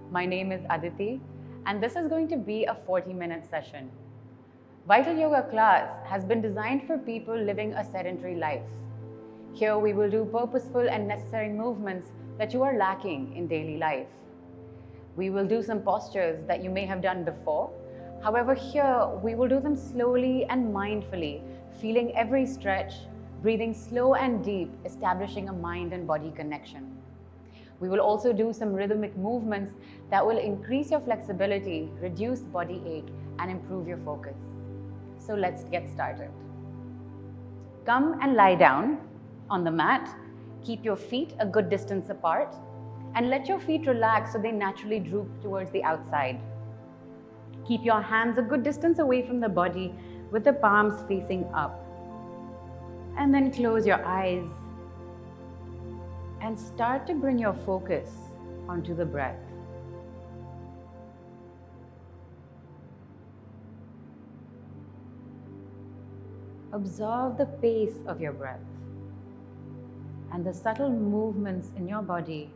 My name is Aditi, and this is going to be a 40-minute session. Vital Yoga class has been designed for people living a sedentary life. Here we will do purposeful and necessary movements that you are lacking in daily life. We will do some postures that you may have done before. However, here we will do them slowly and mindfully, feeling every stretch, breathing slow and deep, establishing a mind and body connection. We will also do some rhythmic movements that will increase your flexibility, reduce body ache, and improve your focus. So let's get started. Come and lie down on the mat. Keep your feet a good distance apart and let your feet relax so they naturally droop towards the outside. Keep your hands a good distance away from the body with the palms facing up. And then close your eyes and start to bring your focus onto the breath. Observe the pace of your breath and the subtle movements in your body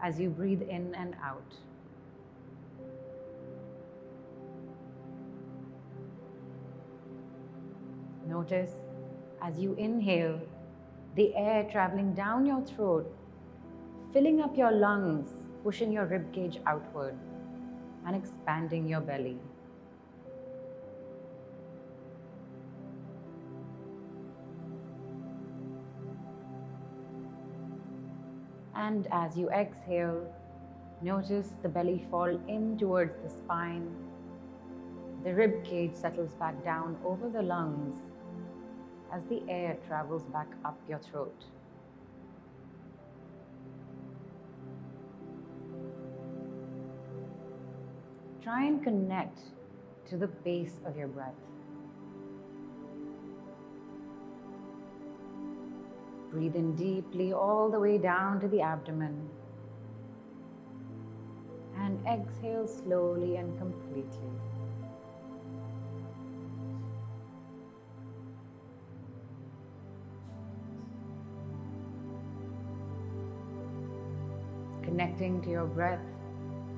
as you breathe in and out. Notice as you inhale, the air traveling down your throat, filling up your lungs, pushing your rib cage outward and expanding your belly. And as you exhale, notice the belly fall in towards the spine. The rib cage settles back down over the lungs as the air travels back up your throat. Try and connect to the pace of your breath. Breathe in deeply all the way down to the abdomen and exhale slowly and completely. Connecting to your breath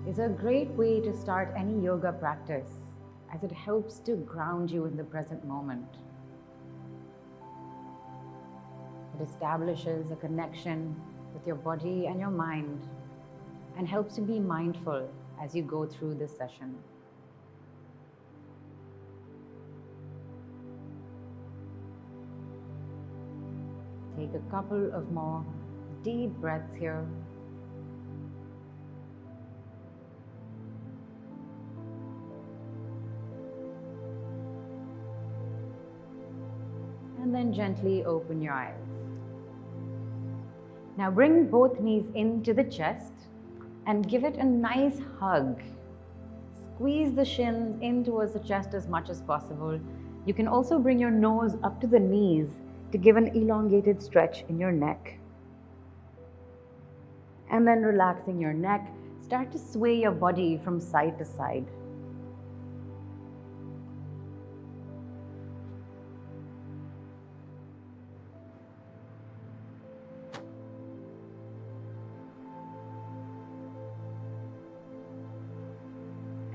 is a great way to start any yoga practice, as it helps to ground you in the present moment. It establishes a connection with your body and your mind and helps you be mindful as you go through this session. Take a couple of more deep breaths here. And then gently open your eyes. Now bring both knees into the chest and give it a nice hug. Squeeze the shins in towards the chest as much as possible. You can also bring your nose up to the knees to give an elongated stretch in your neck. And then relaxing your neck, start to sway your body from side to side.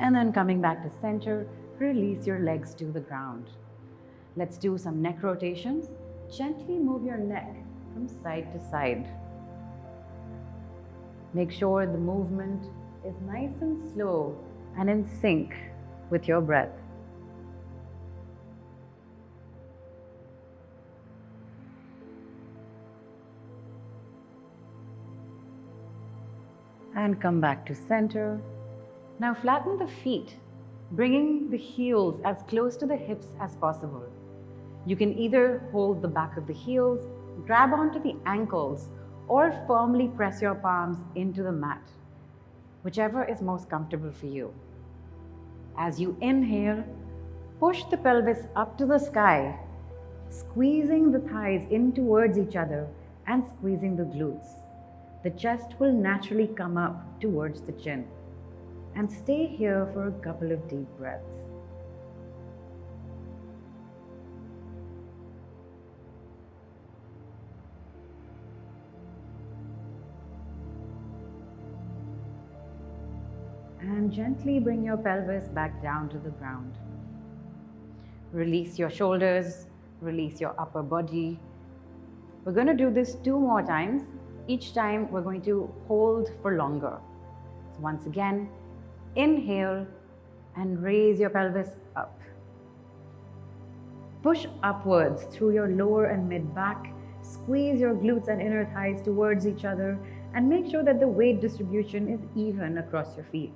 And then coming back to center, release your legs to the ground. Let's do some neck rotations. Gently move your neck from side to side. Make sure the movement is nice and slow and in sync with your breath. And come back to center. Now flatten the feet, bringing the heels as close to the hips as possible. You can either hold the back of the heels, grab onto the ankles, or firmly press your palms into the mat, whichever is most comfortable for you. As you inhale, push the pelvis up to the sky, squeezing the thighs in towards each other and squeezing the glutes. The chest will naturally come up towards the chin. And stay here for a couple of deep breaths. And gently bring your pelvis back down to the ground. Release your shoulders, release your upper body. We're going to do this 2 more times. Each time we're going to hold for longer. So once again, inhale and raise your pelvis up. Push upwards through your lower and mid back. Squeeze your glutes and inner thighs towards each other and make sure that the weight distribution is even across your feet.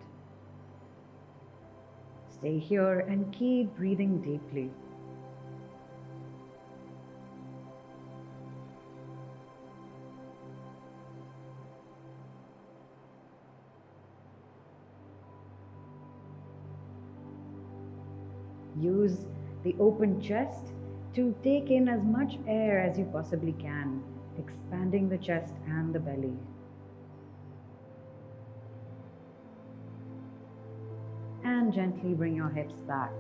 Stay here and keep breathing deeply. Use the open chest to take in as much air as you possibly can, expanding the chest and the belly. And gently bring your hips back.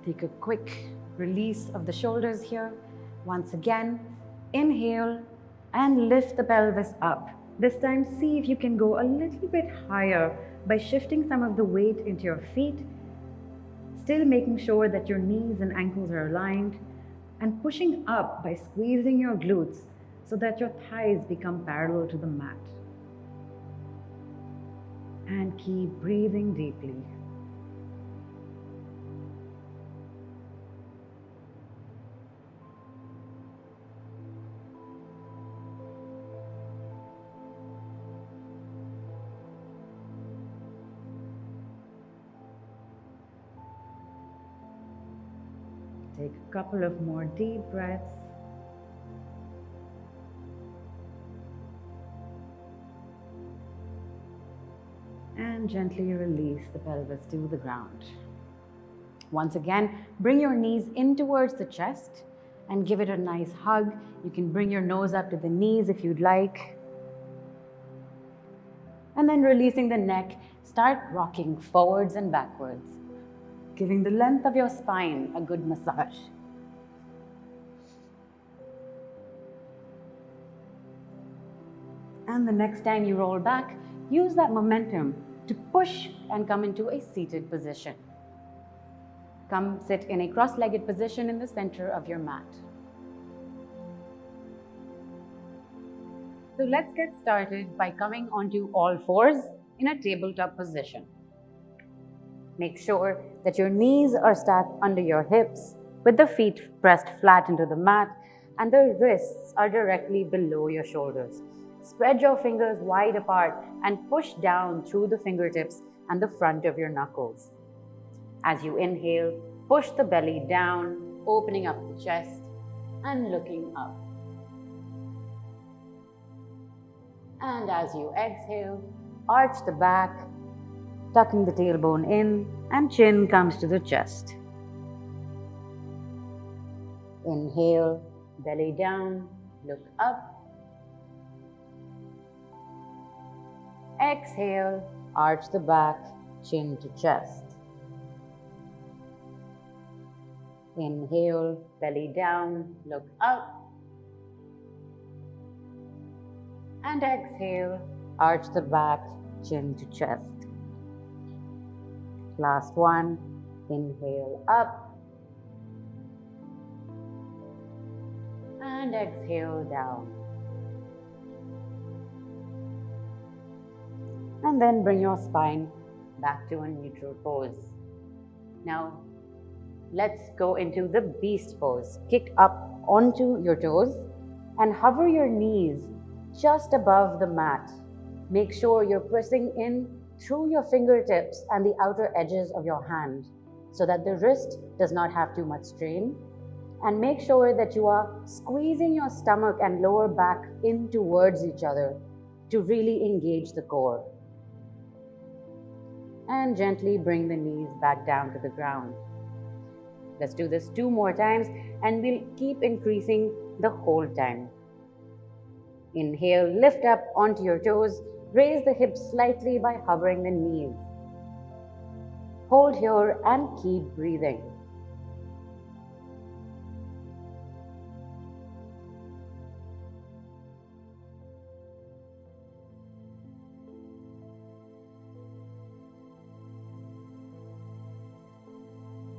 Take a quick release of the shoulders here. Once again, inhale and lift the pelvis up. This time, see if you can go a little bit higher by shifting some of the weight into your feet, still making sure that your knees and ankles are aligned, and pushing up by squeezing your glutes so that your thighs become parallel to the mat. And keep breathing deeply. Take a couple of more deep breaths. And gently release the pelvis to the ground. Once again, bring your knees in towards the chest and give it a nice hug. You can bring your nose up to the knees if you'd like. And then releasing the neck, start rocking forwards and backwards, giving the length of your spine a good massage. And the next time you roll back, use that momentum to push and come into a seated position. Come sit in a cross-legged position in the center of your mat. So let's get started by coming onto all fours in a tabletop position. Make sure that your knees are stacked under your hips with the feet pressed flat into the mat and the wrists are directly below your shoulders. Spread your fingers wide apart and push down through the fingertips and the front of your knuckles. As you inhale, push the belly down, opening up the chest and looking up. And as you exhale, arch the back, tucking the tailbone in and chin comes to the chest. Inhale, belly down, look up. Exhale, arch the back, chin to chest. Inhale, belly down, look up. And exhale, arch the back, chin to chest. Last one, inhale up. And exhale down. And then bring your spine back to a neutral pose. Now, let's go into the beast pose. Kick up onto your toes and hover your knees just above the mat. Make sure you're pressing in through your fingertips and the outer edges of your hand so that the wrist does not have too much strain. And make sure that you are squeezing your stomach and lower back in towards each other to really engage the core. And gently bring the knees back down to the ground. Let's do this 2 more times and we'll keep increasing the whole time. Inhale, lift up onto your toes, raise the hips slightly by hovering the knees. Hold here and keep breathing.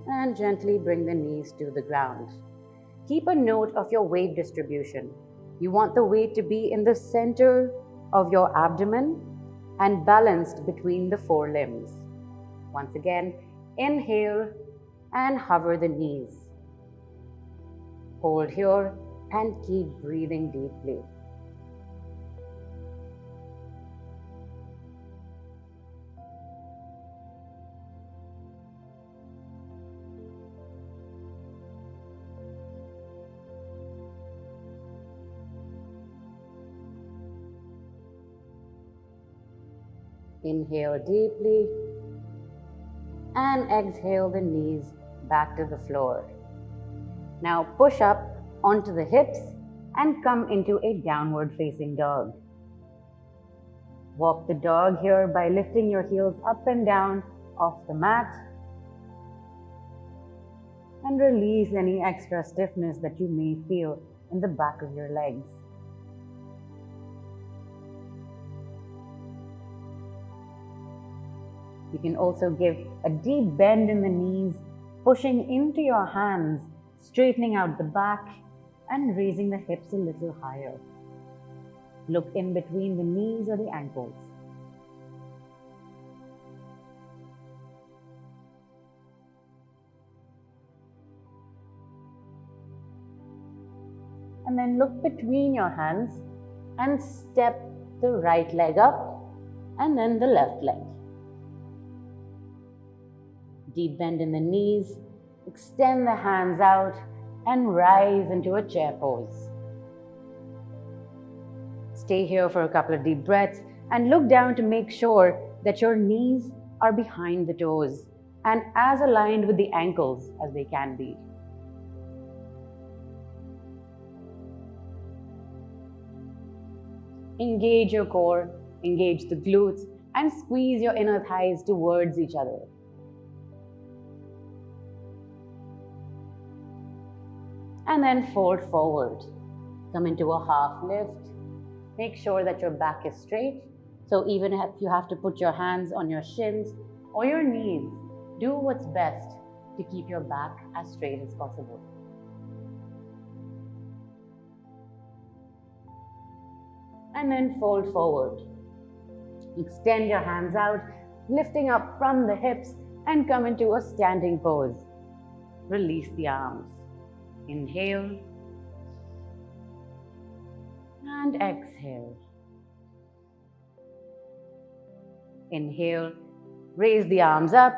and gently bring the knees to the ground. Keep a note of your weight distribution. You want the weight to be in the center of your abdomen and balanced between the forelimbs. Once again, inhale and hover the knees. Hold here and keep breathing deeply. Inhale deeply and exhale the knees back to the floor. Now push up onto the hips and come into a downward facing dog. Walk the dog here by lifting your heels up and down off the mat and release any extra stiffness that you may feel in the back of your legs. You can also give a deep bend in the knees, pushing into your hands, straightening out the back and raising the hips a little higher. Look in between the knees or the ankles. And then look between your hands and step the right leg up and then the left leg. Deep bend in the knees, extend the hands out and rise into a chair pose. Stay here for a couple of deep breaths and look down to make sure that your knees are behind the toes and as aligned with the ankles as they can be. Engage your core, engage the glutes and squeeze your inner thighs towards each other. And then fold forward. Come into a half lift. Make sure that your back is straight. So even if you have to put your hands on your shins or your knees, do what's best to keep your back as straight as possible. And then fold forward. Extend your hands out, lifting up from the hips and come into a standing pose. Release the arms. Inhale and exhale. Inhale, raise the arms up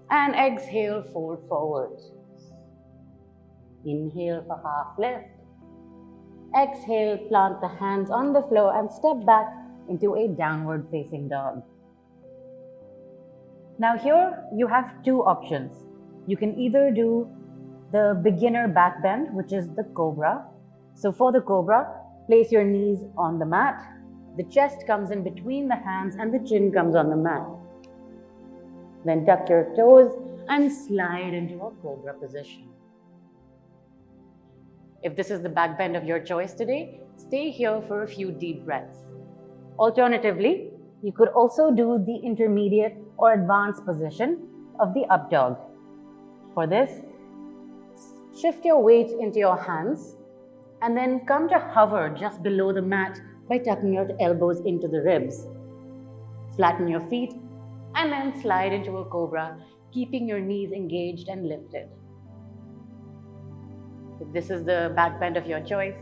and exhale, fold forward. Inhale for half lift. Exhale, plant the hands on the floor and step back into a downward facing dog. Now here you have two options. You can either do the beginner back bend, which is the cobra. So for the cobra, place your knees on the mat. The chest comes in between the hands and the chin comes on the mat. Then tuck your toes and slide into a cobra position. If this is the back bend of your choice today, stay here for a few deep breaths. Alternatively, you could also do the intermediate or advanced position of the up dog. For this, shift your weight into your hands and then come to hover just below the mat by tucking your elbows into the ribs. Flatten your feet and then slide into a cobra, keeping your knees engaged and lifted. If this is the back bend of your choice,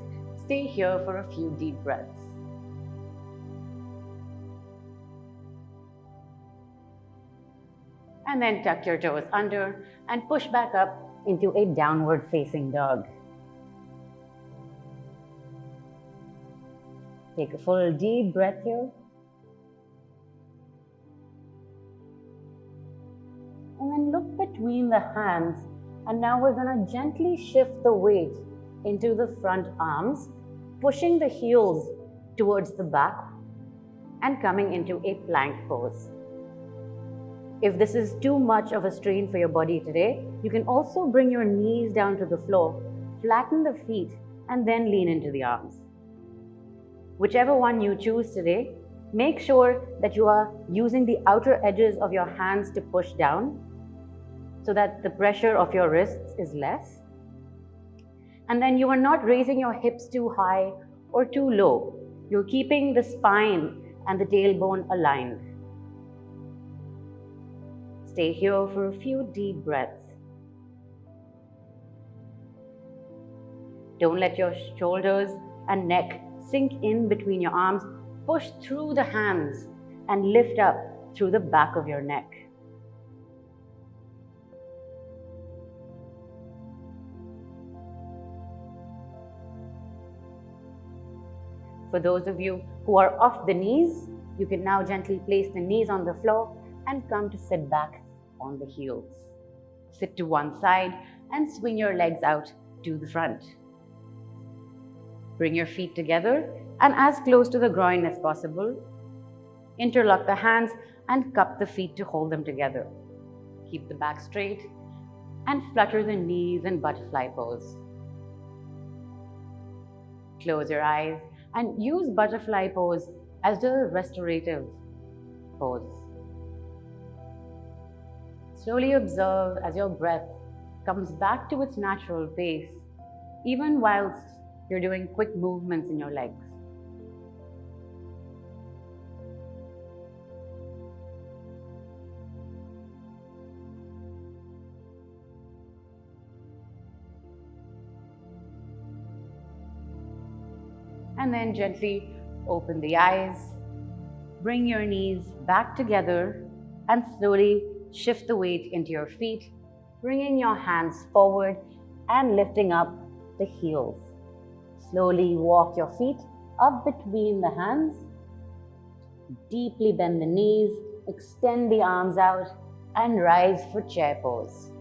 stay here for a few deep breaths. And then tuck your toes under and push back up into a downward facing dog. Take a full deep breath here. And then look between the hands, and now we're going to gently shift the weight into the front arms, pushing the heels towards the back and coming into a plank pose. If this is too much of a strain for your body today, you can also bring your knees down to the floor, flatten the feet, and then lean into the arms. Whichever one you choose today, make sure that you are using the outer edges of your hands to push down so that the pressure of your wrists is less. And then you are not raising your hips too high or too low. You're keeping the spine and the tailbone aligned. Stay here for a few deep breaths. Don't let your shoulders and neck sink in between your arms. Push through the hands and lift up through the back of your neck. For those of you who are off the knees, you can now gently place the knees on the floor and come to sit back on the heels. Sit to one side and swing your legs out to the front. Bring your feet together and as close to the groin as possible. Interlock the hands and cup the feet to hold them together. Keep the back straight and flutter the knees in butterfly pose. Close your eyes and use butterfly pose as the restorative pose. Slowly observe as your breath comes back to its natural pace, even whilst you're doing quick movements in your legs. And then gently open the eyes, bring your knees back together and slowly shift the weight into your feet, bringing your hands forward and lifting up the heels. Slowly walk your feet up between the hands, deeply bend the knees, extend the arms out and rise for chair pose.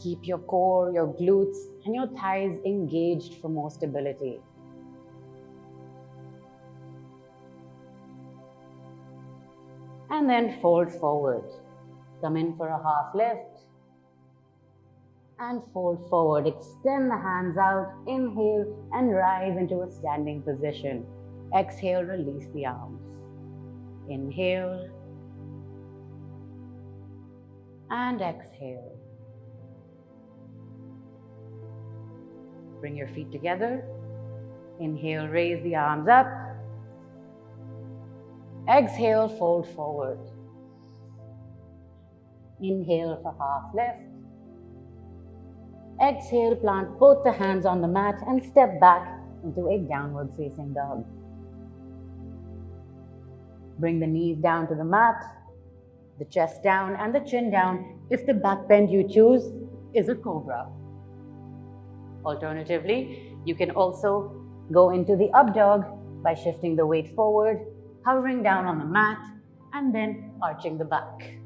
Keep your core, your glutes, and your thighs engaged for more stability. And then fold forward. Come in for a half lift. And fold forward. Extend the hands out. Inhale and rise into a standing position. Exhale, release the arms. Inhale. And exhale. Bring your feet together. Inhale, raise the arms up. Exhale, fold forward. Inhale for half lift. Exhale, plant both the hands on the mat and step back into a downward facing dog. Bring the knees down to the mat, the chest down and the chin down if the back bend you choose is a cobra. Alternatively, you can also go into the up dog by shifting the weight forward, hovering down on the mat, and then arching the back.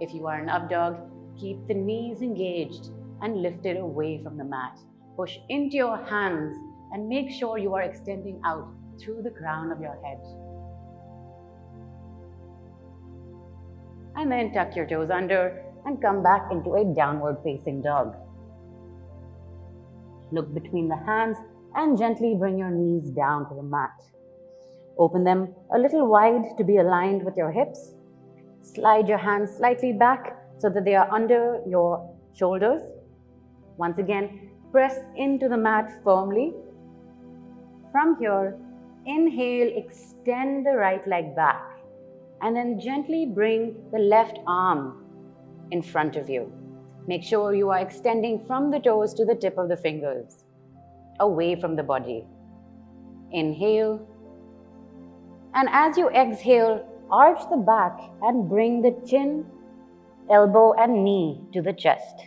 If you are an up dog, keep the knees engaged and lifted away from the mat. Push into your hands and make sure you are extending out through the crown of your head. And then tuck your toes under and come back into a downward facing dog. Look between the hands and gently bring your knees down to the mat. Open them a little wide to be aligned with your hips. Slide your hands slightly back so that they are under your shoulders. Once again, press into the mat firmly. From here, inhale, extend the right leg back and then gently bring the left arm in front of you. Make sure you are extending from the toes to the tip of the fingers, away from the body. Inhale. And as you exhale, arch the back and bring the chin, elbow and knee to the chest.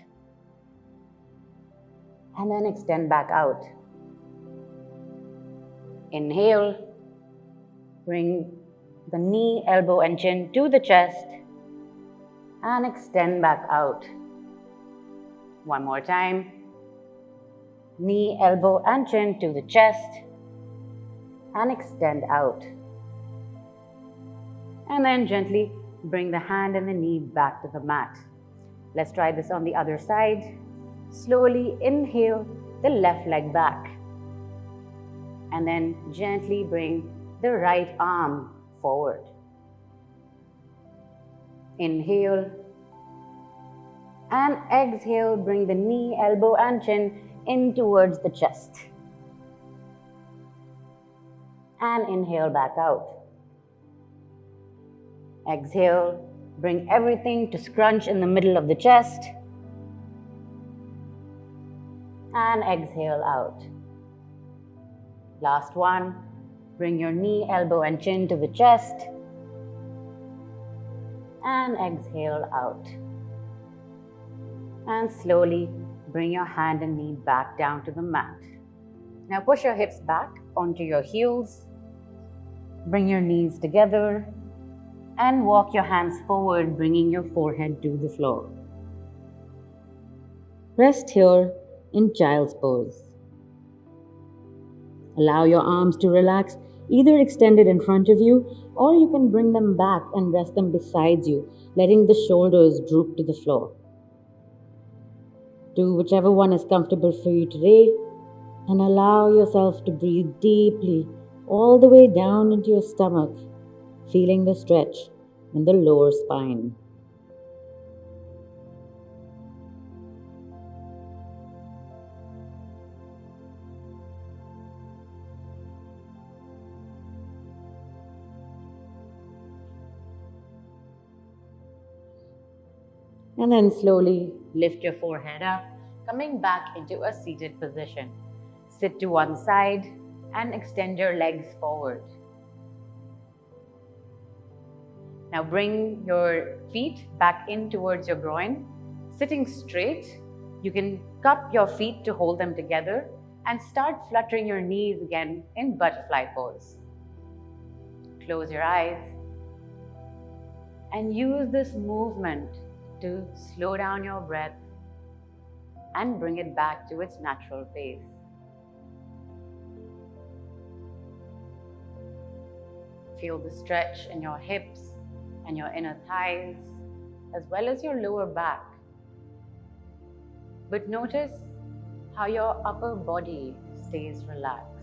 And then extend back out. Inhale. Bring the knee, elbow and chin to the chest. And extend back out. One more time. Knee, elbow and chin to the chest. And extend out. And then gently bring the hand and the knee back to the mat. Let's try this on the other side. Slowly inhale the left leg back. And then gently bring the right arm forward. Inhale. And exhale, bring the knee, elbow and chin in towards the chest. And inhale back out. Exhale, bring everything to scrunch in the middle of the chest. And exhale out. Last one, bring your knee, elbow and chin to the chest. And exhale out. And slowly bring your hand and knee back down to the mat. Now push your hips back onto your heels. Bring your knees together and walk your hands forward, bringing your forehead to the floor. Rest here in child's pose. Allow your arms to relax, either extended in front of you, or you can bring them back and rest them beside you, letting the shoulders droop to the floor. Do whichever one is comfortable for you today, and allow yourself to breathe deeply all the way down into your stomach, feeling the stretch in the lower spine. And then slowly lift your forehead up, coming back into a seated position. Sit to one side and extend your legs forward. Now bring your feet back in towards your groin. Sitting straight, you can cup your feet to hold them together and start fluttering your knees again in butterfly pose. Close your eyes and use this movement to slow down your breath and bring it back to its natural pace. Feel the stretch in your hips and your inner thighs, as well as your lower back. But notice how your upper body stays relaxed.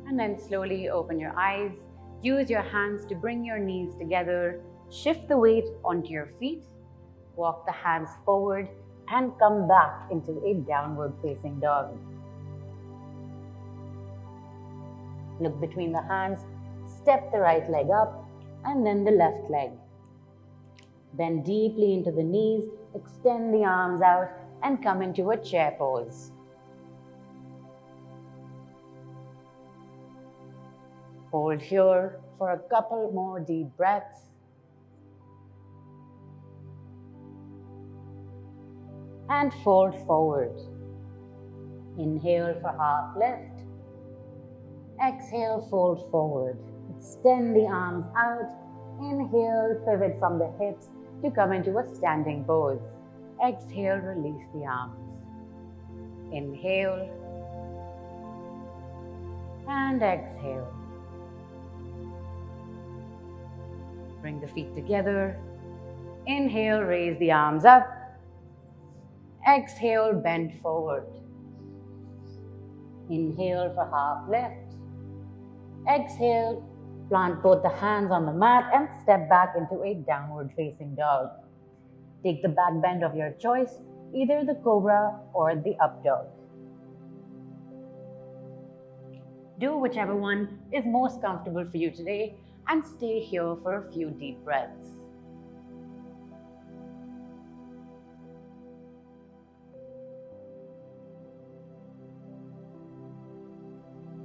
And then slowly open your eyes. Use your hands to bring your knees together. Shift the weight onto your feet. Walk the hands forward and come back into a downward facing dog. Look between the hands. Step the right leg up and then the left leg. Bend deeply into the knees. Extend the arms out and come into a chair pose. Hold here for a couple more deep breaths. And fold forward. Inhale for half lift. Exhale, fold forward. Extend the arms out. Inhale, pivot from the hips to come into a standing pose. Exhale, release the arms. Inhale. And exhale. Bring the feet together. Inhale, raise the arms up. Exhale, bend forward. Inhale for half lift. Exhale, plant both the hands on the mat and step back into a downward facing dog. Take the back bend of your choice, either the cobra or the up dog. Do whichever one is most comfortable for you today and stay here for a few deep breaths.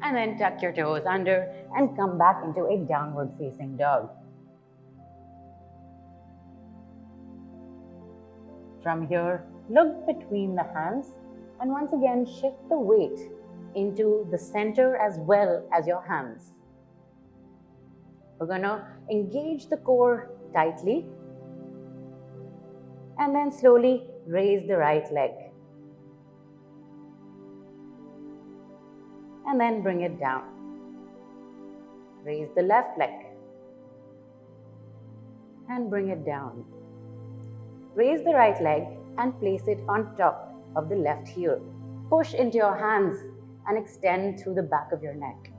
And then tuck your toes under and come back into a downward facing dog. From here, look between the hands and once again shift the weight into the center as well as your hands. We're going to engage the core tightly and then slowly raise the right leg. And then bring it down. Raise the left leg. and bring it down. Raise the right leg and place it on top of the left heel. Push into your hands and extend through the back of your neck.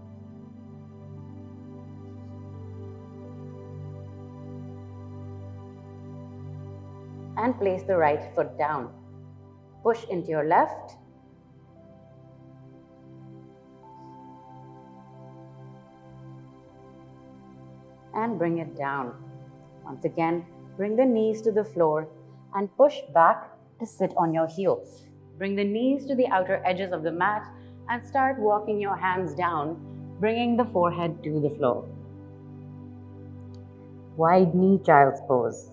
And place the right foot down. Push into your left. And bring it down. Once again, bring the knees to the floor and push back to sit on your heels. Bring the knees to the outer edges of the mat and start walking your hands down, bringing the forehead to the floor. Wide knee child's pose.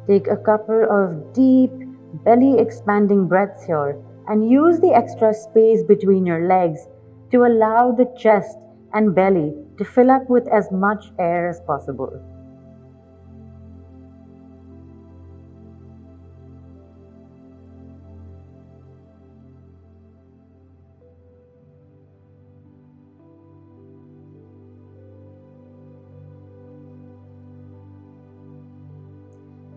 Take a couple of deep, belly expanding breaths here and use the extra space between your legs to allow the chest and belly to fill up with as much air as possible.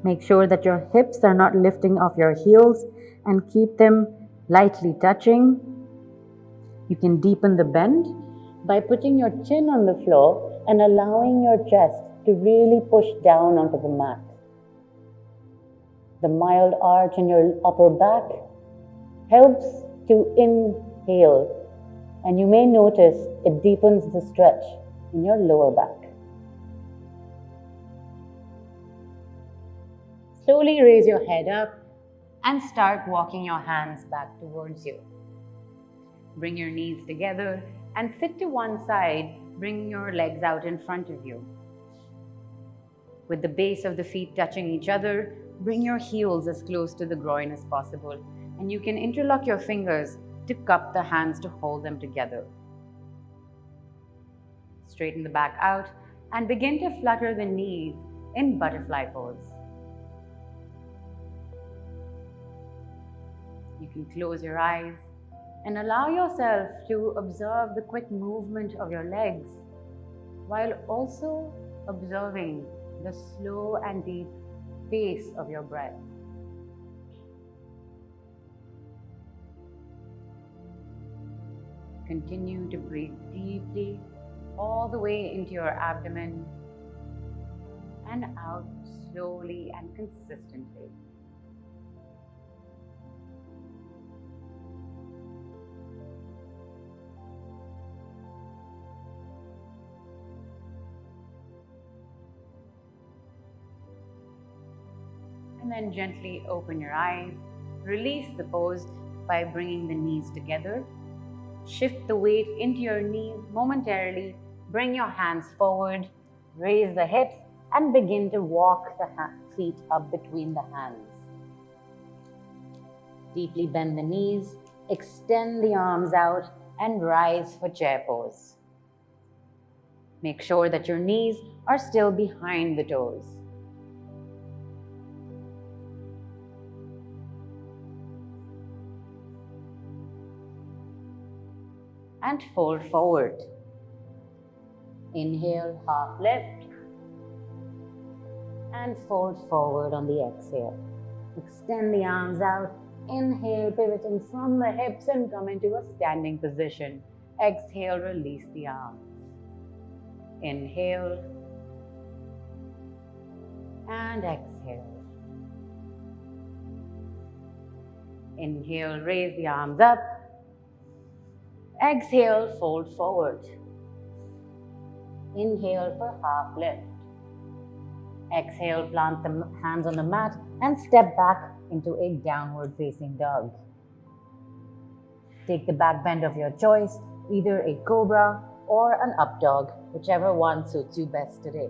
Make sure that your hips are not lifting off your heels and keep them lightly touching. You can deepen the bend by putting your chin on the floor and allowing your chest to really push down onto the mat. The mild arch in your upper back helps to inhale, and you may notice it deepens the stretch in your lower back. Slowly raise your head up and start walking your hands back towards you. Bring your knees together and sit to one side, bringing your legs out in front of you. With the base of the feet touching each other, bring your heels as close to the groin as possible, and you can interlock your fingers to cup the hands to hold them together. Straighten the back out and begin to flutter the knees in butterfly pose. You can close your eyes and allow yourself to observe the quick movement of your legs while also observing the slow and deep pace of your breath. Continue to breathe deeply all the way into your abdomen and out slowly and consistently. And then gently open your eyes. Release the pose by bringing the knees together. Shift the weight into your knees momentarily. Bring your hands forward. Raise the hips and begin to walk the feet up between the hands. Deeply bend the knees. Extend the arms out and rise for chair pose. Make sure that your knees are still behind the toes. And fold forward. Inhale, half lift. And fold forward on the exhale. Extend the arms out. Inhale, pivoting from the hips and come into a standing position. Exhale, release the arms. Inhale. And exhale. Inhale, raise the arms up. Exhale, fold forward. Inhale for half lift. Exhale, plant the hands on the mat and step back into a downward facing dog. Take the back bend of your choice, either a cobra or an up dog, whichever one suits you best today.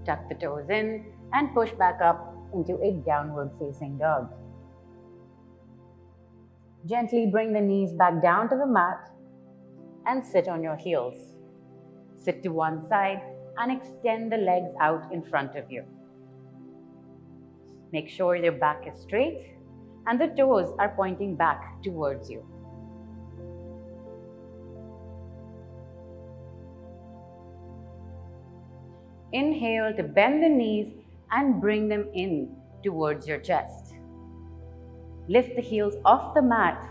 Tuck the toes in and push back up into a downward facing dog. Gently bring the knees back down to the mat and sit on your heels. Sit to one side and extend the legs out in front of you. Make sure your back is straight and the toes are pointing back towards you. Inhale to bend the knees and bring them in towards your chest. Lift the heels off the mat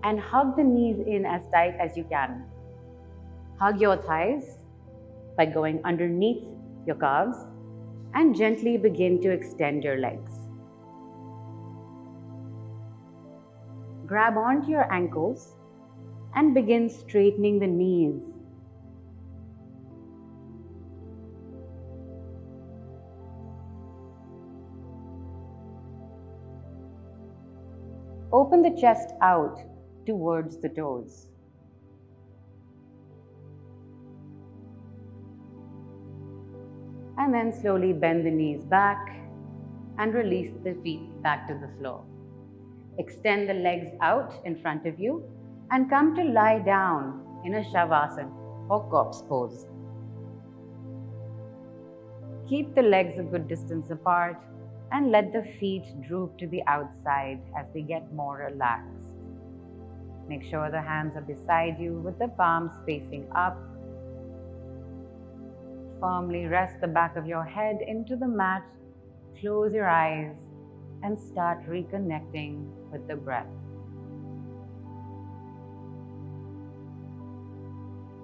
and hug the knees in as tight as you can. Hug your thighs by going underneath your calves and gently begin to extend your legs. Grab onto your ankles and begin straightening the knees. Open the chest out towards the toes. And then slowly bend the knees back and release the feet back to the floor. Extend the legs out in front of you and come to lie down in a Shavasana or corpse pose. Keep the legs a good distance apart and let the feet droop to the outside as they get more relaxed. Make sure the hands are beside you with the palms facing up. Firmly rest the back of your head into the mat, close your eyes, and start reconnecting with the breath.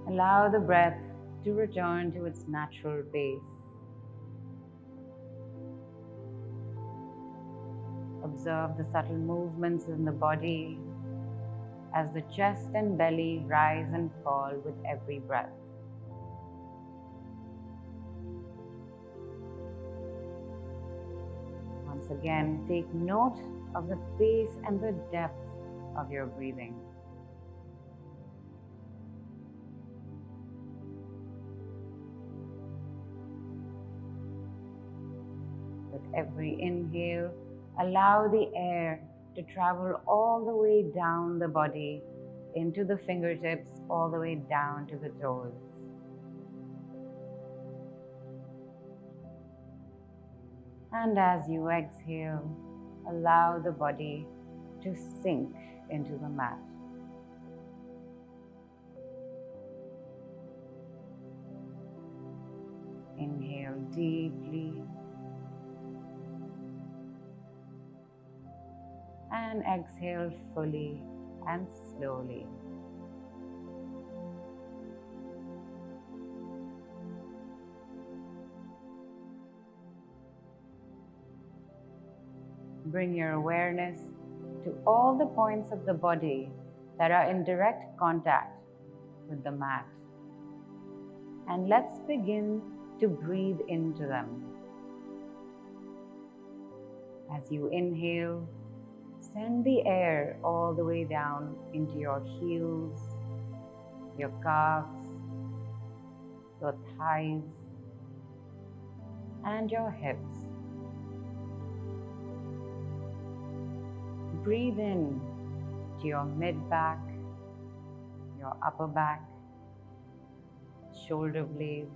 Allow the breath to return to its natural pace. Observe the subtle movements in the body as the chest and belly rise and fall with every breath. Once again, take note of the pace and the depth of your breathing. With every inhale, allow the air to travel all the way down the body, into the fingertips, all the way down to the toes. And as you exhale, allow the body to sink into the mat. Inhale deeply. And exhale fully and slowly. Bring your awareness to all the points of the body that are in direct contact with the mat. And let's begin to breathe into them. As you inhale, send the air all the way down into your heels, your calves, your thighs, and your hips. Breathe in to your mid-back, your upper back, shoulder blades,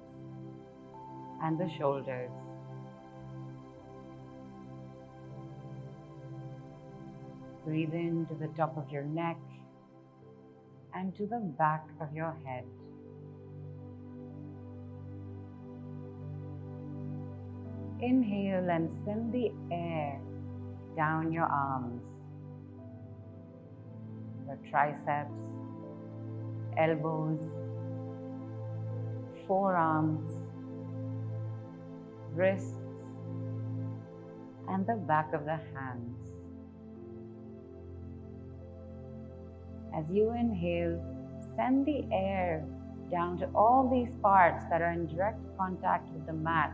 and the shoulders. Breathe in to the top of your neck and to the back of your head. Inhale and send the air down your arms, your triceps, elbows, forearms, wrists, and the back of the hands. As you inhale, send the air down to all these parts that are in direct contact with the mat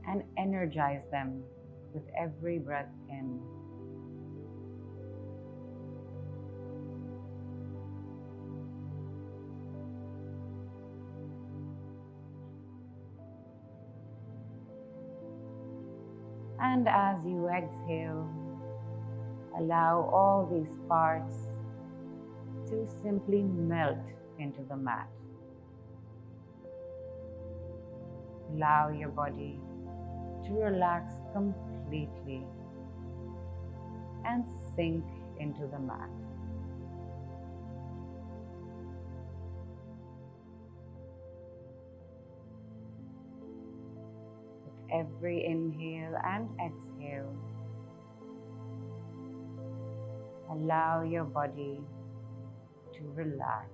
and energize them with every breath in. And as you exhale, allow all these parts to simply melt into the mat. allow your body to relax completely and sink into the mat. With every inhale and exhale, allow your body to relax.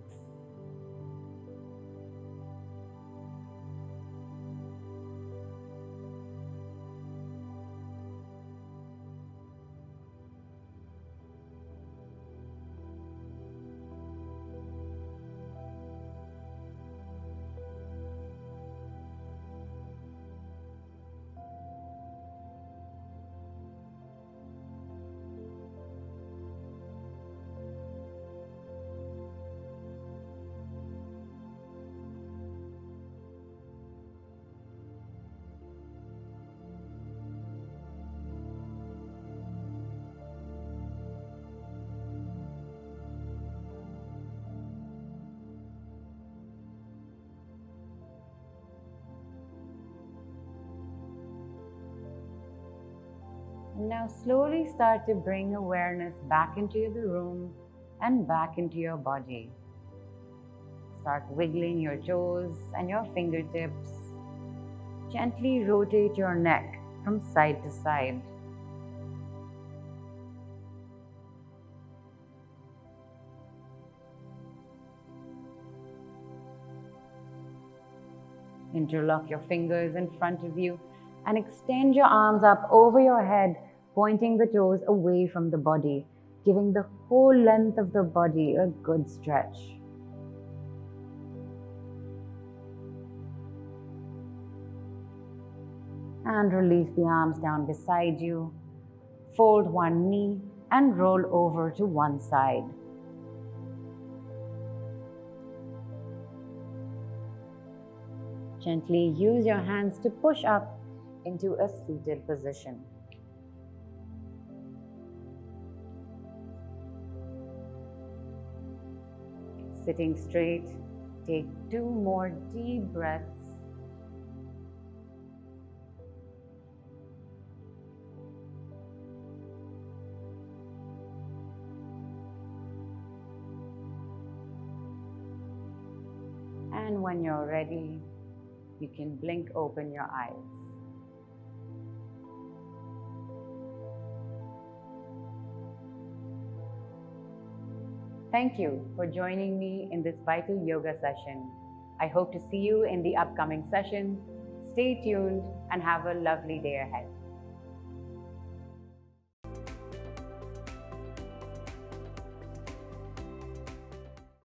And now slowly start to bring awareness back into the room and back into your body. Start wiggling your toes and your fingertips. Gently rotate your neck from side to side. Interlock your fingers in front of you and extend your arms up over your head, pointing the toes away from the body, giving the whole length of the body a good stretch. And release the arms down beside you. Fold one knee and roll over to one side. Gently use your hands to push up into a seated position. Sitting straight, take 2 more deep breaths. And when you're ready, you can blink open your eyes. Thank you for joining me in this vital yoga session. I hope to see you in the upcoming sessions. Stay tuned and have a lovely day ahead.